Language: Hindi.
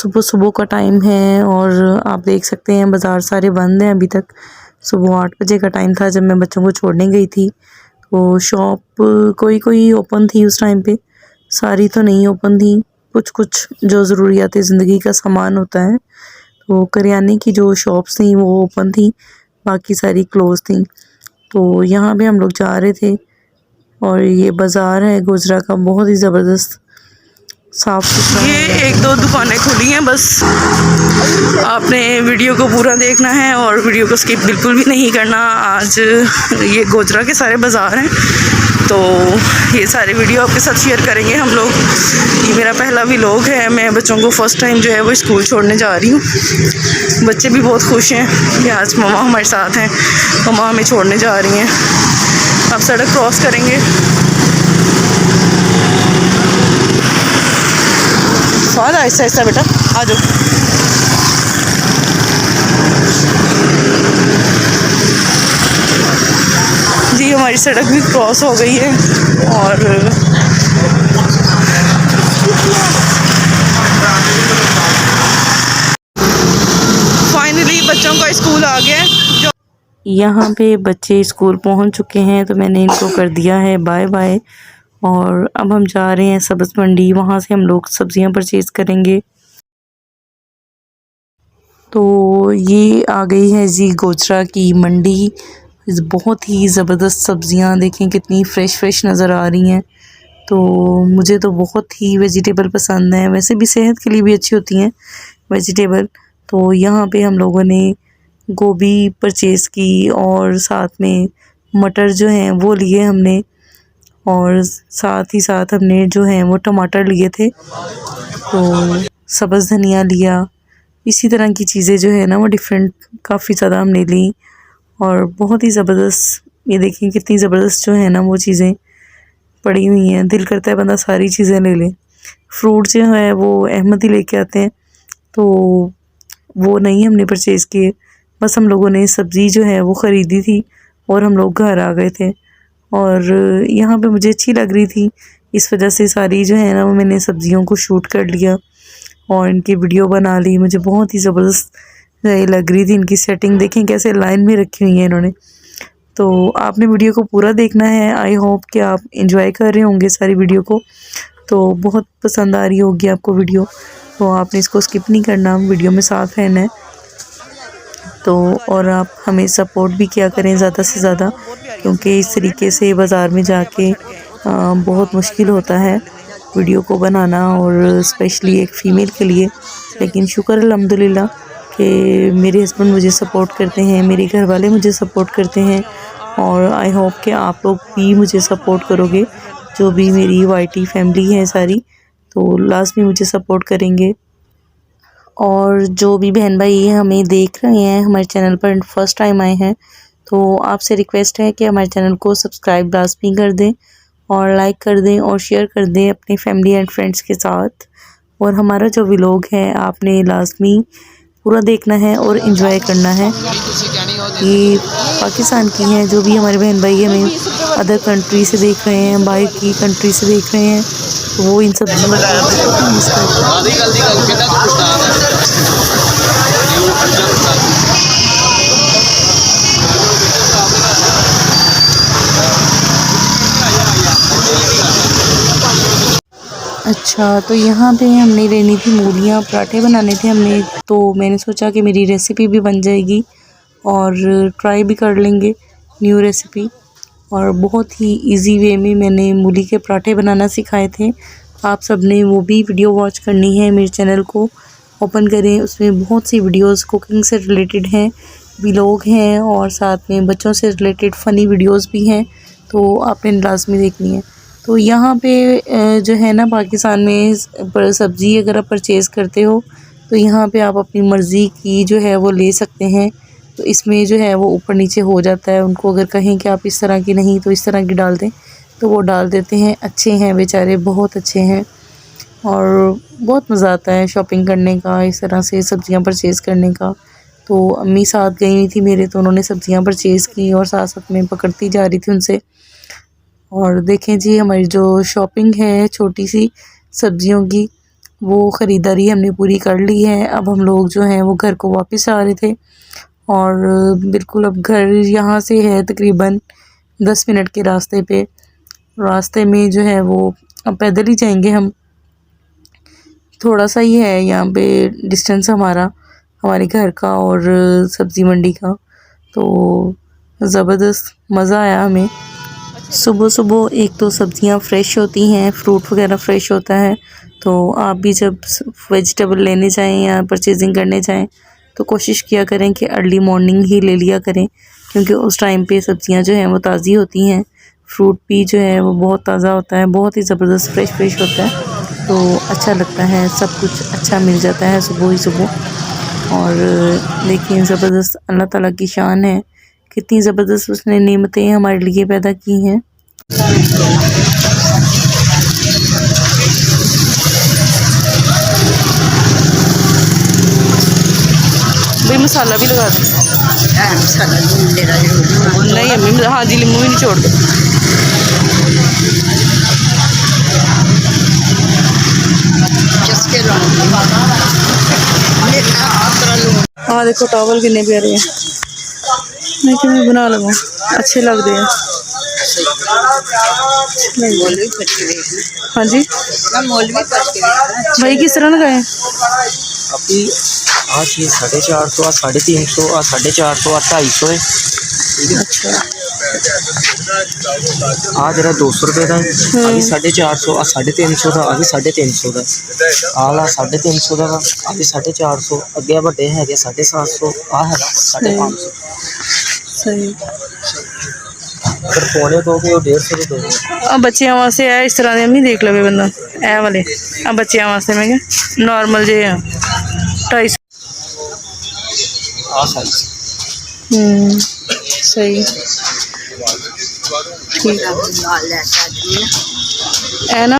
सुबह सुबह का टाइम है और आप देख सकते हैं बाज़ार सारे बंद हैं अभी तक। सुबह 8 बजे का टाइम था जब मैं बच्चों को छोड़ने गई थी। तो शॉप कोई कोई ओपन थी उस टाइम पे, सारी तो नहीं ओपन थी। कुछ कुछ जो ज़रूरियात ज़िंदगी का सामान होता है, तो करियाने की जो शॉप्स थी वो ओपन थी, बाकी सारी क्लोज़ थी। तो यहाँ पे हम लोग जा रहे थे और ये बाज़ार है गोजरा का, बहुत ही ज़बरदस्त साफ सुथरा। ये एक दो दुकानें खुली हैं बस, आपने वीडियो को पूरा देखना है और वीडियो को स्किप बिल्कुल भी नहीं करना। आज ये गोजरा के सारे बाज़ार हैं, तो ये सारे वीडियो आपके साथ शेयर करेंगे हम लोग। ये मेरा पहला व्लॉग है, मैं बच्चों को फ़र्स्ट टाइम जो है वो स्कूल छोड़ने जा रही हूँ। बच्चे भी बहुत खुश हैं कि आज मम्मा हमारे साथ हैं, मम्मा हमें छोड़ने जा रही हैं। अब सड़क क्रॉस करेंगे, स्वाद आहिस्ता आहिस्ता बेटा, आ जाओ। जी हमारी सड़क भी क्रॉस हो गई है और फाइनली बच्चों का स्कूल आ गया है। यहाँ पे बच्चे स्कूल पहुँच चुके हैं, तो मैंने इनको कर दिया है बाय बाय और अब हम जा रहे हैं सब्ज़ मंडी। वहाँ से हम लोग सब्ज़ियाँ परचेज़ करेंगे। तो ये आ गई है जी गोजरा की मंडी। बहुत ही ज़बरदस्त सब्ज़ियाँ देखें कितनी फ़्रेश फ़्रेश नज़र आ रही हैं। तो मुझे तो बहुत ही वेजिटेबल पसंद है, वैसे भी सेहत के लिए भी अच्छी होती हैं वेजिटेबल। तो यहाँ पे हम लोगों ने गोभी परचेज़ की और साथ में मटर जो हैं वो लिए हमने, और साथ ही साथ हमने जो है वो टमाटर लिए थे, तो सब्ज़ धनिया लिया। इसी तरह की चीज़ें जो है ना वो डिफरेंट काफ़ी ज़्यादा हमने ली और बहुत ही ज़बरदस्त। ये देखिए कितनी ज़बरदस्त जो है ना वो चीज़ें पड़ी हुई हैं, दिल करता है बंदा सारी चीज़ें ले ले। फ्रूट जो है वो अहमद ही लेके आते हैं, तो वो नहीं हमने परचेज़ किए। बस हम लोगों ने सब्ज़ी जो है वो ख़रीदी थी और हम लोग घर आ गए थे। और यहाँ पे मुझे अच्छी लग रही थी, इस वजह से सारी जो है ना वो मैंने सब्ज़ियों को शूट कर लिया और इनकी वीडियो बना ली। मुझे बहुत ही ज़बरदस्त लग रही थी इनकी सेटिंग, देखें कैसे लाइन में रखी हुई है इन्होंने। तो आपने वीडियो को पूरा देखना है। आई होप कि आप एंजॉय कर रहे होंगे सारी वीडियो को, तो बहुत पसंद आ रही होगी आपको वीडियो, तो आपने इसको स्किप नहीं करना, वीडियो में साथ रहना है। तो और आप हमें सपोर्ट भी किया करें ज़्यादा से ज़्यादा, क्योंकि इस तरीके से बाज़ार में जाके बहुत मुश्किल होता है वीडियो को बनाना, और स्पेशली एक फ़ीमेल के लिए। लेकिन शुक्र अल्हम्दुलिल्लाह कि मेरे हस्बैंड मुझे सपोर्ट करते हैं, मेरे घर वाले मुझे सपोर्ट करते हैं, और आई होप कि आप लोग भी मुझे सपोर्ट करोगे। जो भी मेरी वाईटी फैमिली है सारी, तो लाज़मी मुझे सपोर्ट करेंगे। और जो भी बहन भाई हमें देख रहे हैं हमारे चैनल पर फर्स्ट टाइम आए हैं, तो आपसे रिक्वेस्ट है कि हमारे चैनल को सब्सक्राइब लाज़मी कर दें और लाइक कर दें और शेयर कर दें अपनी फैमिली एंड फ्रेंड्स के साथ। और हमारा जो व्लॉग है आपने लाज़मी पूरा देखना है और एंजॉय करना है। ये पाकिस्तान की हैं, जो भी हमारे बहन भाई हमें अदर कंट्री से देख रहे हैं, बाहर की कंट्री से देख रहे हैं, तो वो इन सब चीज़ों को मिस करते अच्छा, तो यहाँ पे हमने लेनी थी मूलियाँ, पराठे बनाने थे हमने, तो मैंने सोचा कि मेरी रेसिपी भी बन जाएगी और ट्राई भी कर लेंगे न्यू रेसिपी। और बहुत ही इजी वे में मैंने मूली के पराठे बनाना सिखाए थे। आप सब ने वो भी वीडियो वॉच करनी है, मेरे चैनल को ओपन करें, उसमें बहुत सी वीडियोस कुकिंग से रिलेटेड हैं, व्लॉग हैं और साथ में बच्चों से रिलेटेड फ़नी वीडियोस भी हैं, तो आपने लाजमी देखनी है। तो यहाँ पे जो है ना पाकिस्तान में सब्ज़ी अगर आप परचेज़ करते हो, तो यहाँ पे आप अपनी मर्ज़ी की जो है वो ले सकते हैं। तो इसमें जो है वो ऊपर नीचे हो जाता है, उनको अगर कहें कि आप इस तरह की नहीं तो इस तरह की डाल दें, तो वो डाल देते हैं। अच्छे हैं बेचारे, बहुत अच्छे हैं और बहुत मज़ा आता है शॉपिंग करने का, इस तरह से सब्ज़ियाँ परचेज़ करने का। तो अम्मी साथ गई हुई थी मेरे, तो उन्होंने सब्ज़ियाँ परचेज़ की और साथ साथ में पकड़ती जा रही थी उनसे। और देखें जी हमारी जो शॉपिंग है छोटी सी सब्ज़ियों की, वो ख़रीदारी हमने पूरी कर ली है। अब हम लोग जो हैं वो घर को वापस आ रहे थे और बिल्कुल अब घर यहाँ से है तकरीबन 10 मिनट के रास्ते पे। रास्ते में जो है वो अब पैदल ही जाएंगे हम, थोड़ा सा ही है यहाँ पे डिस्टेंस हमारे घर का और सब्ज़ी मंडी का। तो ज़बरदस्त मज़ा आया हमें। सुबह सुबह एक तो सब्ज़ियाँ फ़्रेश होती हैं, फ्रूट वगैरह फ़्रेश होता है। तो आप भी जब वेजिटेबल लेने जाएं या परचेजिंग करने जाएं तो कोशिश किया करें कि अर्ली मॉर्निंग ही ले लिया करें, क्योंकि उस टाइम पे सब्ज़ियाँ जो हैं वो ताज़ी होती हैं। फ्रूट भी जो है वो बहुत ताज़ा होता है, बहुत ही ज़बरदस्त फ्रेश होता है। तो अच्छा लगता है, सब कुछ अच्छा मिल जाता है सुबह ही सुबह। और देखिए ज़बरदस्त अल्लाह ताला की शान है, कितनी ज़बरदस्त उसने नेमतें हमारे लिए पैदा की हैं। भाई मसाला भी लगा दो। नहीं अम्मी, हाँ जी नींबू भी निचोड़ दो। हाँ देखो टॉवल कितने प्यारे हैं, मैं क्यों बना लगा, अच्छे लगते हैं। हाँ जी भाई किस तरह लगाए? अभी आज ये 450, आज 350, आज 450, आज 250 है। अच्छा आज जरा 200 रुपये का है, अभी 450, आज 350 का, अभी 350 का आला 350 का, अभी 450 अगे बड़े है 750 आ है 550। सही। अगर पौने दो के 150 रुपये। अब बच्चियां वास्ते है इस तरह दे अम्मी देख लवे बंदा ए वाले, अब बच्चियां वास्ते मैं क्या नॉर्मल जे 250। सही ठीक है ना।